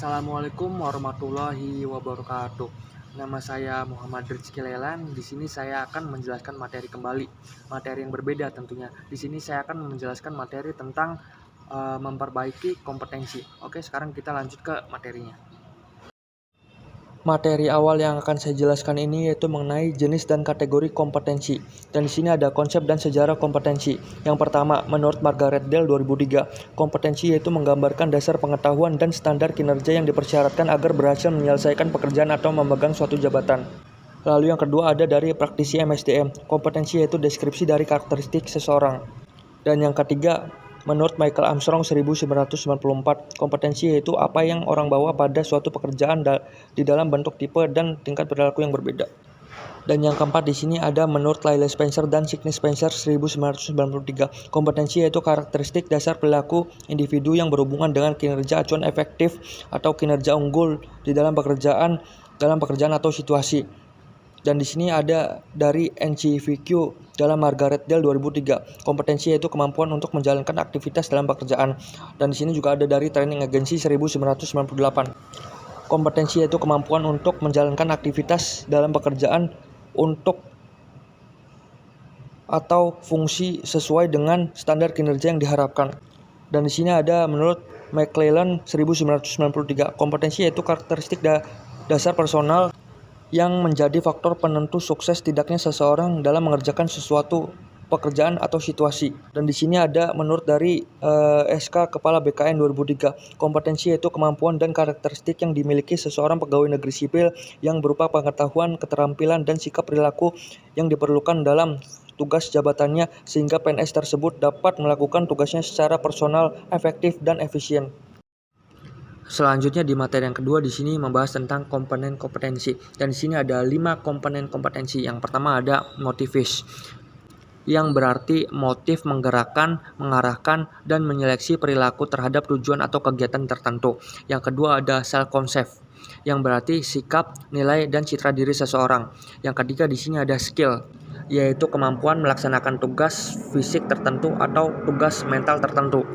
Assalamualaikum warahmatullahi wabarakatuh. Nama saya Muhammad Rizky Lelan. Di sini saya akan menjelaskan materi kembali, materi yang berbeda tentunya. Di sini saya akan menjelaskan materi tentang memperbaiki kompetensi. Oke, sekarang kita lanjut ke materinya. Materi awal yang akan saya jelaskan ini yaitu mengenai jenis dan kategori kompetensi. Dan di sini ada konsep dan sejarah kompetensi. Yang pertama, menurut Margaret Dale 2003, kompetensi yaitu menggambarkan dasar pengetahuan dan standar kinerja yang dipersyaratkan agar berhasil menyelesaikan pekerjaan atau memegang suatu jabatan. Lalu yang kedua ada dari praktisi MSDM. Kompetensi yaitu deskripsi dari karakteristik seseorang. Dan yang ketiga, menurut Michael Armstrong 1994, kompetensi yaitu apa yang orang bawa pada suatu pekerjaan di dalam bentuk tipe dan tingkat perilaku yang berbeda. Dan yang keempat di sini ada menurut Lyle Spencer dan Sidney Spencer 1993, kompetensi yaitu karakteristik dasar perilaku individu yang berhubungan dengan kinerja acuan efektif atau kinerja unggul di dalam pekerjaan atau situasi. Dan di sini ada dari NCVQ dalam Margaret Dale 2003. Kompetensi yaitu kemampuan untuk menjalankan aktivitas dalam pekerjaan. Dan di sini juga ada dari Training Agency 1998. Kompetensi yaitu kemampuan untuk menjalankan aktivitas dalam pekerjaan untuk atau fungsi sesuai dengan standar kinerja yang diharapkan. Dan di sini ada menurut McClellan 1993. Kompetensi yaitu karakteristik dasar personal yang menjadi faktor penentu sukses tidaknya seseorang dalam mengerjakan sesuatu pekerjaan atau situasi. Dan di sini ada menurut dari SK Kepala BKN 2003, kompetensi yaitu kemampuan dan karakteristik yang dimiliki seseorang pegawai negeri sipil yang berupa pengetahuan, keterampilan, dan sikap perilaku yang diperlukan dalam tugas jabatannya sehingga PNS tersebut dapat melakukan tugasnya secara personal, efektif, dan efisien. Selanjutnya di materi yang kedua di sini membahas tentang komponen kompetensi. Dan di sini ada 5 komponen kompetensi. Yang pertama ada motivis, yang berarti motif menggerakkan, mengarahkan, dan menyeleksi perilaku terhadap tujuan atau kegiatan tertentu. Yang kedua ada self concept, yang berarti sikap, nilai, dan citra diri seseorang. Yang ketiga di sini ada skill, yaitu kemampuan melaksanakan tugas fisik tertentu atau tugas mental tertentu.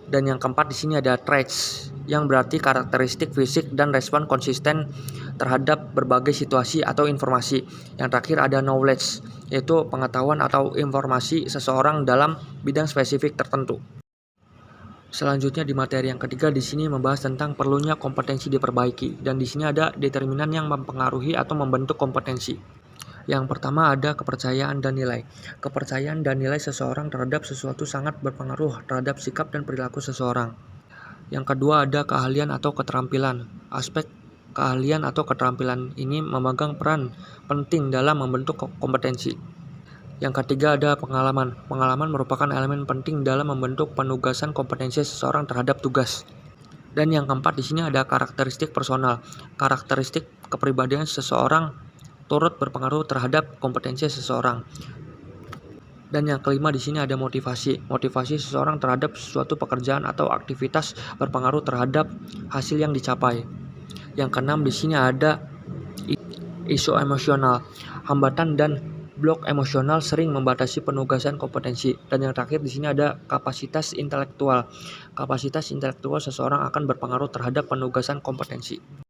Dan yang keempat di sini ada traits, yang berarti karakteristik fisik dan respon konsisten terhadap berbagai situasi atau informasi. Yang terakhir ada knowledge, yaitu pengetahuan atau informasi seseorang dalam bidang spesifik tertentu. Selanjutnya di materi yang ketiga di sini membahas tentang perlunya kompetensi diperbaiki. Dan di sini ada determinan yang mempengaruhi atau membentuk kompetensi. Yang pertama ada kepercayaan dan nilai. Kepercayaan dan nilai seseorang terhadap sesuatu sangat berpengaruh terhadap sikap dan perilaku seseorang. Yang kedua ada keahlian atau keterampilan. Aspek keahlian atau keterampilan ini memegang peran penting dalam membentuk kompetensi. Yang ketiga ada pengalaman. Pengalaman merupakan elemen penting dalam membentuk penugasan kompetensi seseorang terhadap tugas. Dan yang keempat di sini ada karakteristik personal. Karakteristik kepribadian seseorang turut berpengaruh terhadap kompetensi seseorang. Dan yang kelima di sini ada motivasi. Motivasi seseorang terhadap suatu pekerjaan atau aktivitas berpengaruh terhadap hasil yang dicapai. Yang keenam di sini ada isu emosional. Hambatan dan blok emosional sering membatasi penugasan kompetensi. Dan yang terakhir di sini ada kapasitas intelektual. Kapasitas intelektual seseorang akan berpengaruh terhadap penugasan kompetensi.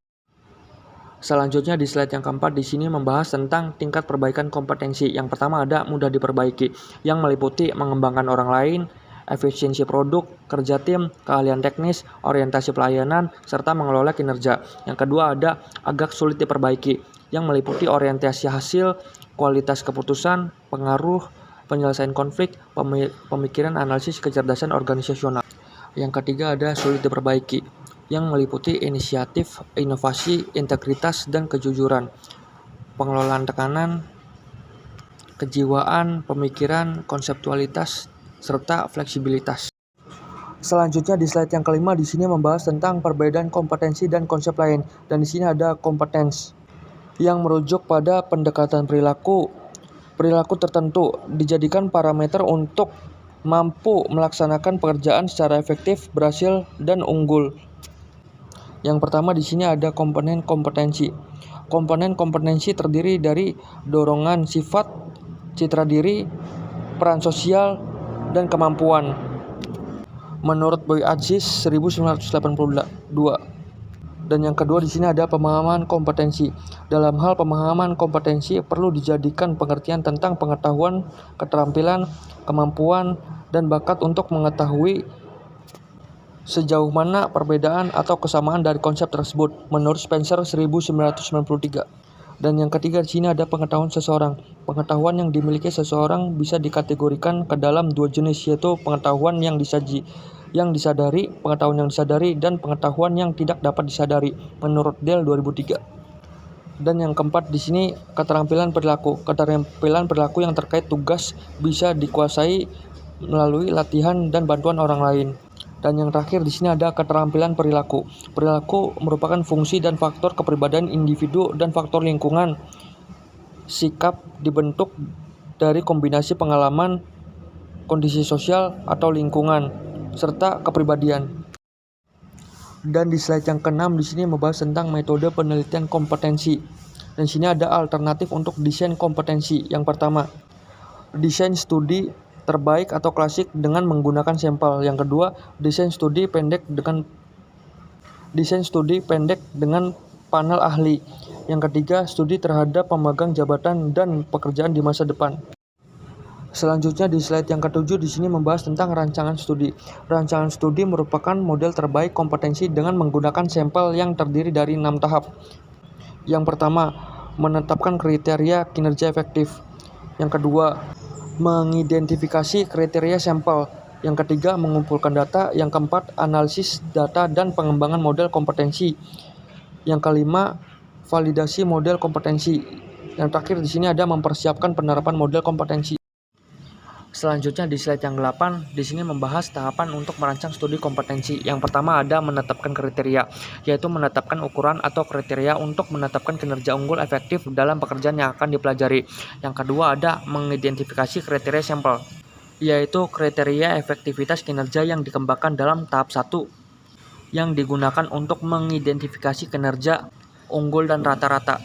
Selanjutnya di slide yang keempat di sini membahas tentang tingkat perbaikan kompetensi. Yang pertama ada mudah diperbaiki, yang meliputi mengembangkan orang lain, efisiensi produk, kerja tim, keahlian teknis, orientasi pelayanan, serta mengelola kinerja. Yang kedua ada agak sulit diperbaiki, yang meliputi orientasi hasil, kualitas keputusan, pengaruh, penyelesaian konflik, pemikiran, analisis, kecerdasan organisasional. Yang ketiga ada sulit diperbaiki, yang meliputi inisiatif, inovasi, integritas, dan kejujuran, pengelolaan tekanan, kejiwaan, pemikiran, konseptualitas, serta fleksibilitas. Selanjutnya di slide yang kelima di sini membahas tentang perbedaan kompetensi dan konsep lain. Dan di sini ada kompetens, yang merujuk pada pendekatan perilaku tertentu dijadikan parameter untuk mampu melaksanakan pekerjaan secara efektif, berhasil, dan unggul. Yang pertama di sini ada komponen kompetensi. Komponen kompetensi terdiri dari dorongan sifat, citra diri, peran sosial, dan kemampuan. Menurut Boy Aziz 1982. Dan yang kedua di sini ada pemahaman kompetensi. Dalam hal pemahaman kompetensi perlu dijadikan pengertian tentang pengetahuan, keterampilan, kemampuan, dan bakat untuk mengetahui sejauh mana perbedaan atau kesamaan dari konsep tersebut menurut Spencer 1993. Dan yang ketiga di sini ada pengetahuan seseorang. Pengetahuan yang dimiliki seseorang bisa dikategorikan ke dalam dua jenis, yaitu pengetahuan yang disadari, pengetahuan yang disadari, dan pengetahuan yang tidak dapat disadari menurut Dell 2003. Dan yang keempat di sini keterampilan perilaku. Keterampilan perilaku yang terkait tugas bisa dikuasai melalui latihan dan bantuan orang lain. Dan yang terakhir di sini ada keterampilan perilaku. Perilaku merupakan fungsi dan faktor kepribadian individu dan faktor lingkungan. Sikap dibentuk dari kombinasi pengalaman, kondisi sosial atau lingkungan, serta kepribadian. Dan di slide yang ke-6 di sini membahas tentang metode penelitian kompetensi. Dan sini ada alternatif untuk desain kompetensi. Yang pertama, desain studi terbaik atau klasik dengan menggunakan sampel. Yang kedua, desain studi pendek dengan panel ahli. Yang ketiga, studi terhadap pemegang jabatan dan pekerjaan di masa depan. Selanjutnya di slide yang ke-7 di sini membahas tentang rancangan studi. Rancangan studi merupakan model terbaik kompetensi dengan menggunakan sampel yang terdiri dari 6 tahap. Yang pertama, menetapkan kriteria kinerja efektif. Yang kedua, mengidentifikasi kriteria sampel. Yang ketiga, mengumpulkan data. Yang keempat, analisis data dan pengembangan model kompetensi. Yang kelima, validasi model kompetensi. Yang terakhir di sini ada mempersiapkan penerapan model kompetensi. Selanjutnya di slide yang 8 di sini membahas tahapan untuk merancang studi kompetensi. Yang pertama ada menetapkan kriteria, yaitu menetapkan ukuran atau kriteria untuk menetapkan kinerja unggul efektif dalam pekerjaan yang akan dipelajari. Yang kedua ada mengidentifikasi kriteria sampel, yaitu kriteria efektivitas kinerja yang dikembangkan dalam tahap 1 yang digunakan untuk mengidentifikasi kinerja unggul dan rata-rata.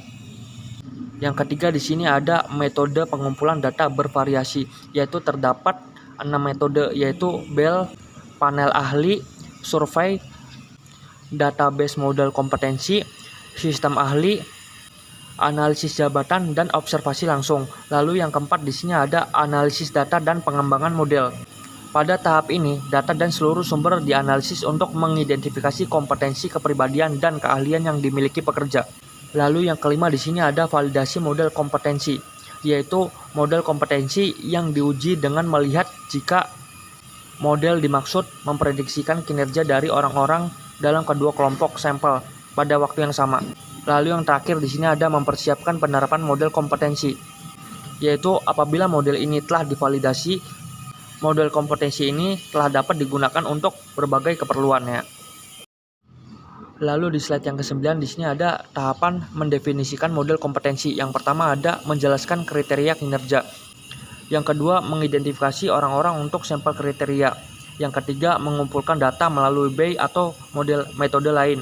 Yang ketiga di sini ada metode pengumpulan data bervariasi, yaitu terdapat 6 metode, yaitu Bell, panel ahli, survei, database model kompetensi, sistem ahli, analisis jabatan, dan observasi langsung. Lalu yang keempat di sini ada analisis data dan pengembangan model. Pada tahap ini, data dan seluruh sumber dianalisis untuk mengidentifikasi kompetensi, kepribadian, dan keahlian yang dimiliki pekerja. Lalu yang kelima di sini ada validasi model kompetensi, yaitu model kompetensi yang diuji dengan melihat jika model dimaksud memprediksikan kinerja dari orang-orang dalam kedua kelompok sampel pada waktu yang sama. Lalu yang terakhir di sini ada mempersiapkan penerapan model kompetensi, yaitu apabila model ini telah divalidasi, model kompetensi ini telah dapat digunakan untuk berbagai keperluan ya. Lalu di slide yang ke-9 di sini ada tahapan mendefinisikan model kompetensi. Yang pertama ada menjelaskan kriteria kinerja. Yang kedua mengidentifikasi orang-orang untuk sampel kriteria. Yang ketiga mengumpulkan data melalui BI atau metode lain.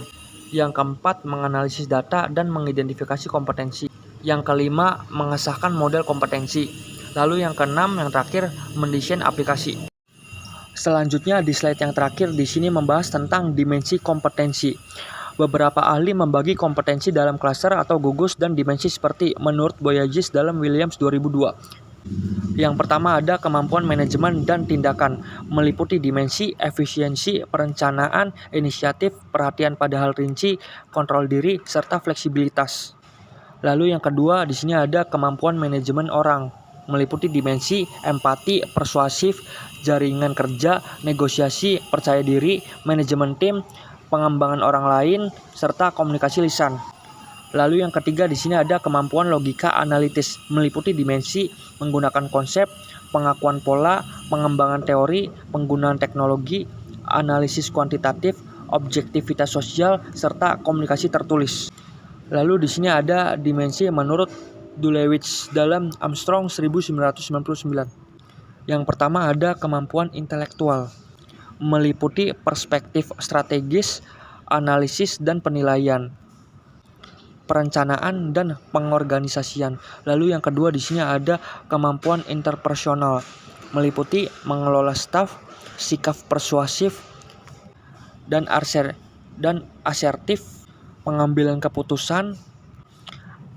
Yang keempat menganalisis data dan mengidentifikasi kompetensi. Yang kelima mengesahkan model kompetensi. Lalu yang keenam yang terakhir mendesain aplikasi. Selanjutnya di slide yang terakhir di sini membahas tentang dimensi kompetensi. Beberapa ahli membagi kompetensi dalam klaster atau gugus dan dimensi seperti menurut Boyajian dalam Williams 2002. Yang pertama ada kemampuan manajemen dan tindakan, meliputi dimensi efisiensi, perencanaan, inisiatif, perhatian pada hal rinci, kontrol diri, serta fleksibilitas. Lalu yang kedua di sini ada kemampuan manajemen orang, meliputi dimensi empati, persuasif, jaringan kerja, negosiasi, percaya diri, manajemen tim, pengembangan orang lain, serta komunikasi lisan. Lalu yang ketiga di sini ada kemampuan logika analitis, meliputi dimensi menggunakan konsep, pengakuan pola, pengembangan teori, penggunaan teknologi, analisis kuantitatif, objektivitas sosial, serta komunikasi tertulis. Lalu di sini ada dimensi menurut Dulewicz dalam Armstrong 1999. Yang pertama ada kemampuan intelektual, meliputi perspektif strategis, analisis dan penilaian, perencanaan dan pengorganisasian. Lalu yang kedua di sini ada kemampuan interpersonal, meliputi mengelola staf, sikap persuasif dan asertif, pengambilan keputusan,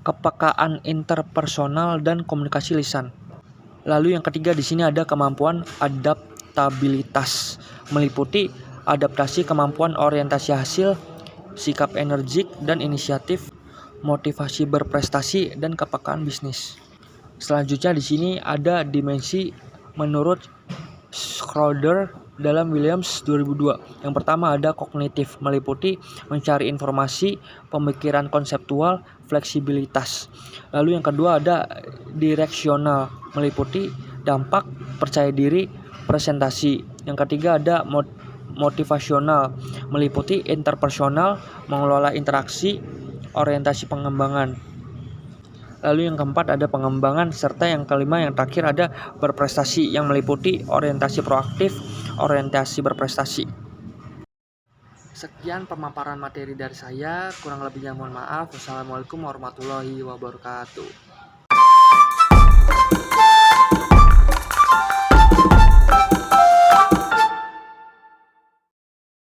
kepekaan interpersonal, dan komunikasi lisan. Lalu yang ketiga di sini ada kemampuan adaptabilitas, meliputi adaptasi, kemampuan orientasi hasil, sikap energik dan inisiatif, motivasi berprestasi, dan kepekaan bisnis. Selanjutnya di sini ada dimensi menurut Schroeder dalam Williams 2002. Yang pertama ada kognitif, meliputi mencari informasi, pemikiran konseptual, fleksibilitas. Lalu yang kedua ada direksional, meliputi dampak, percaya diri, presentasi. Yang ketiga ada motivasional, meliputi interpersonal, mengelola interaksi, orientasi pengembangan. Lalu yang keempat ada pengembangan, serta yang kelima yang terakhir ada berprestasi, yang meliputi orientasi proaktif, orientasi berprestasi. Sekian pemaparan materi dari saya, kurang lebihnya mohon maaf. Wassalamualaikum warahmatullahi wabarakatuh.